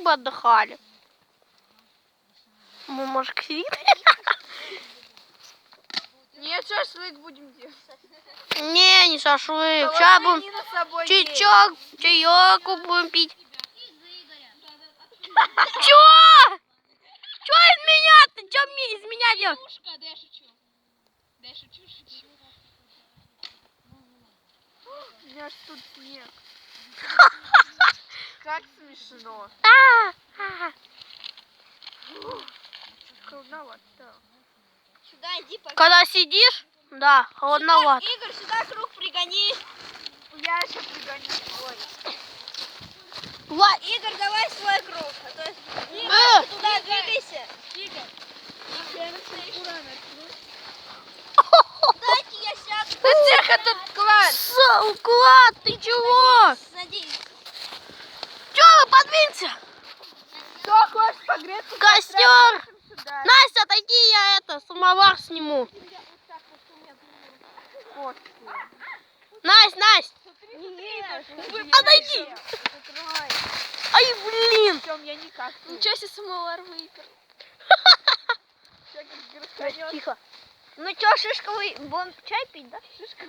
так бы отдыхали. Мы, может, квит? Нет, шашлык будем делать. Не шашлык. Сейчас будем чаек, чаек будем пить. Чё? Чё из меня? Ты чё из меня делаешь? Да я шучу. Да я шучу. У меня ж тут снег. Как смешно. Холодновато. Сюда иди, пока. Когда сидишь, да, холодновато. Игорь, сюда круг пригони. Я еще пригоню свой. Игорь, давай свой круг. А то... Игорь, ты туда двигайся. Игорь. Дайте я сяду. Да тихо тут клад. Уклад, ты чего? Садись. Чё вы, подвинься? Кто хочет погреться? Костер. Сюда. Настя, отойди, я самовар сниму. Вот. Настя. Нет. Отойди. Закрывай. Ай, блин. Чем я никак. Ничего себе, самовар выиграл. Тихо. Ну чё, шишка, вы будем чай пить, да? Шишка.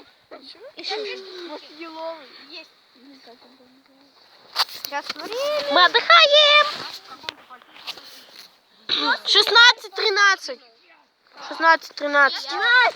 И шишка. Вот еловый. Есть. Сейчас время. Мы отдыхаем. 16:13. 16:13.